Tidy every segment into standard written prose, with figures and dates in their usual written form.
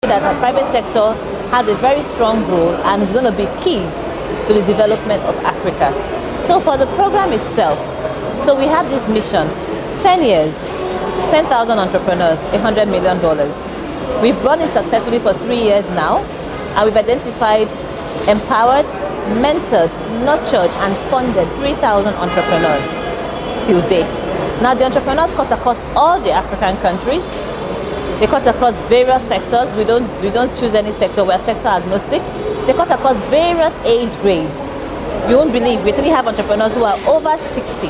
that the private sector has a very strong role and is going to be key to the development of Africa. So for the program itself, so we have this mission, 10 years, 10,000 entrepreneurs, $100 million. We've run it successfully for 3 years now, and we've identified, empowered, mentored, nurtured, and funded 3,000 entrepreneurs till date. Now the entrepreneurs cut across all the African countries. They cut across various sectors. We don't choose any sector. We're sector agnostic. They cut across various age grades. You won't believe, we actually have entrepreneurs who are over 60.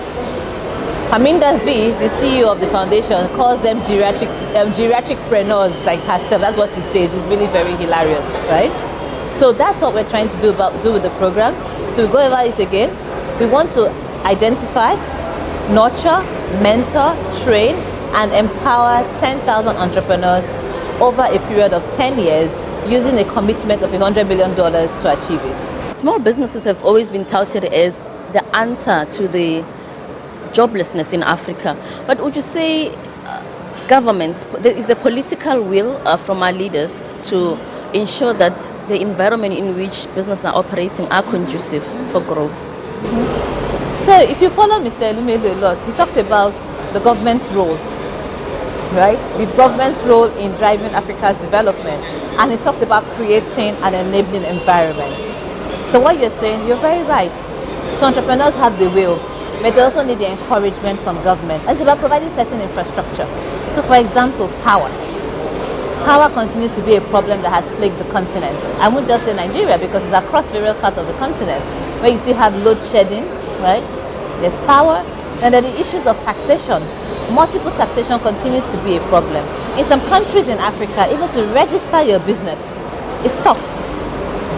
Aminda V, the CEO of the foundation, calls them geriatric-preneurs like herself. That's what she says. It's really very hilarious, right? So that's what we're trying to do with the program. So we go over it again. We want to identify, nurture, mentor, train, and empower 10,000 entrepreneurs over a period of 10 years using a commitment of $100 million to achieve it. Small businesses have always been touted as the answer to the joblessness in Africa. But would you say governments, is the political will from our leaders to ensure that the environment in which businesses are operating are conducive for growth? So if you follow Mr. Elumelu a lot, he talks about the government's role, right? The government's role in driving Africa's development, and he talks about creating an enabling environment. So what you're saying, you're very right. So entrepreneurs have the will, but they also need the encouragement from government. It's about providing certain infrastructure. So for example, power. Power continues to be a problem that has plagued the continent. I won't just say Nigeria, because it's across various parts of the continent where you still have load shedding, right? There's power, and then the issues of taxation. Multiple taxation continues to be a problem. In some countries in Africa, even to register your business is tough.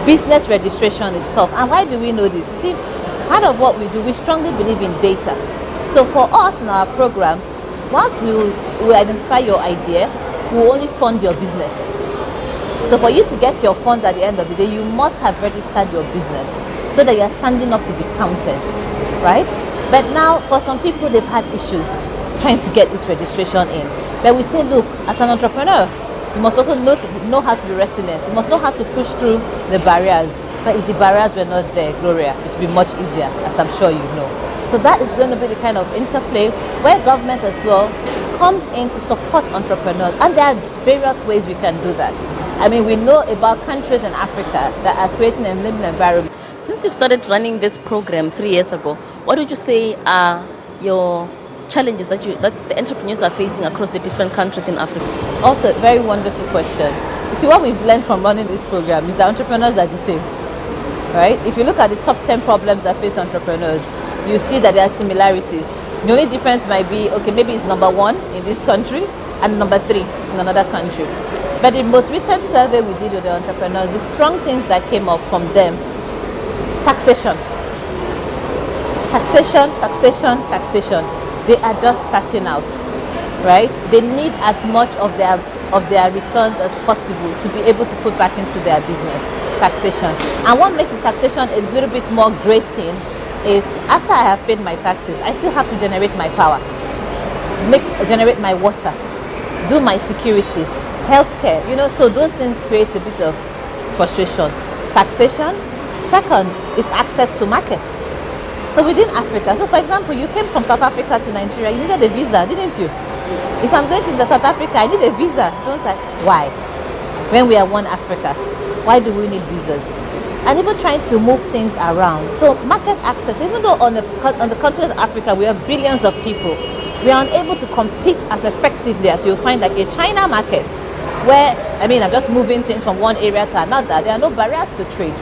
Business registration is tough. And why do we know this? You see, part of what we do, we strongly believe in data. So for us in our program, once we will identify your idea, we will only fund your business. So for you to get your funds at the end of the day, you must have registered your business so that you are standing up to be counted, right? But now, for some people, they've had issues trying to get this registration in. But we say, look, as an entrepreneur, you must also know how to be resilient. You must know how to push through the barriers. But if the barriers were not there, Gloria, it would be much easier, as I'm sure you know. So that is going to be the kind of interplay where government as well comes in to support entrepreneurs. And there are various ways we can do that. I mean, we know about countries in Africa that are creating an enabling environment. Since you started running this program 3 years ago, what would you say are your challenges that the entrepreneurs are facing across the different countries in Africa? Also, a very wonderful question. You see, what we've learned from running this program is that entrepreneurs are the same, right? If you look at the top 10 problems that face entrepreneurs, you see that there are similarities. The only difference might be, okay, maybe it's number 1 in this country and number 3 in another country. But the most recent survey we did with the entrepreneurs, the strong things that came up from them: taxation. Taxation, taxation, taxation. They are just starting out, right? They need as much of their returns as possible to be able to put back into their business. Taxation. And what makes the taxation a little bit more grating is, after I have paid my taxes, I still have to generate my power, generate my water, do my security, healthcare, you know, so those things create a bit of frustration. Taxation. Second is access to markets. So within Africa, so for example, you came from South Africa to Nigeria, you needed a visa, didn't you? If I'm going to South Africa, I need a visa, don't I? Why? When we are one Africa, why do we need visas? And even trying to move things around. So market access, even though on the continent of Africa, we have billions of people, we are unable to compete as effectively as you'll find like a China market, where, I mean, I'm just moving things from one area to another. There are no barriers to trade.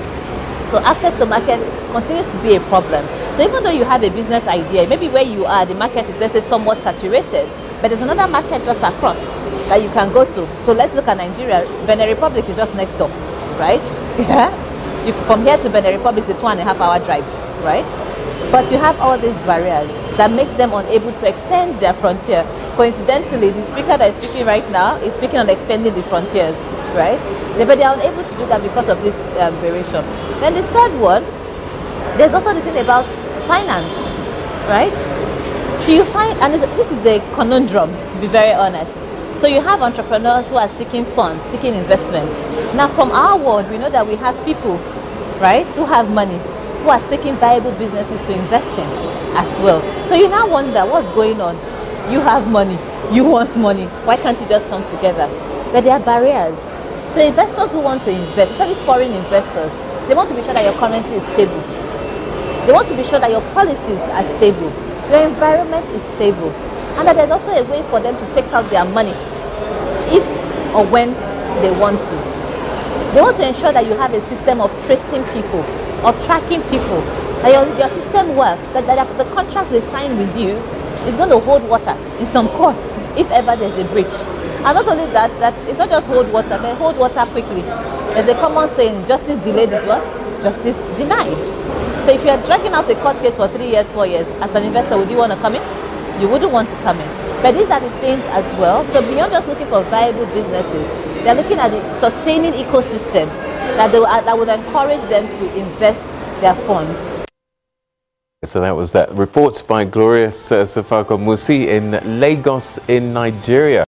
So access to market continues to be a problem. So even though you have a business idea, maybe where you are, the market is, let's say, somewhat saturated, but there's another market just across that you can go to. So let's look at Nigeria. Benin Republic is just next door, right? Yeah. From here to Benin Republic, it's a 2.5-hour drive, right? But you have all these barriers that makes them unable to extend their frontier. Coincidentally, the speaker that is speaking right now is speaking on extending the frontiers, right? But they are unable to do that because of this variation. Then the third one, there's also the thing about finance, right? So you find, and this is a conundrum, to be very honest. So you have entrepreneurs who are seeking funds, seeking investment. Now from our world, we know that we have people, right, who have money, who are seeking viable businesses to invest in as well. So you now wonder what's going on. You have money, you want money, why can't you just come together? But there are barriers. So investors who want to invest, especially foreign investors, they want to be sure that your currency is stable. They want to be sure that your policies are stable, your environment is stable, and that there's also a way for them to take out their money if or when they want to. They want to ensure that you have a system of tracing people, of tracking people, that your system works, that the contracts they sign with you is going to hold water in some courts if ever there's a breach. And not only that, that it's not just hold water, but hold water quickly. There's a common saying, justice delayed is what? Justice denied. So if you're dragging out a court case for 3 years, 4 years, as an investor, would you want to come in? You wouldn't want to come in. But these are the things as well. So beyond just looking for viable businesses, they're looking at the sustaining ecosystem that would encourage them to invest their funds. So that was that report by Glorious Sefako-Musi in Lagos in Nigeria.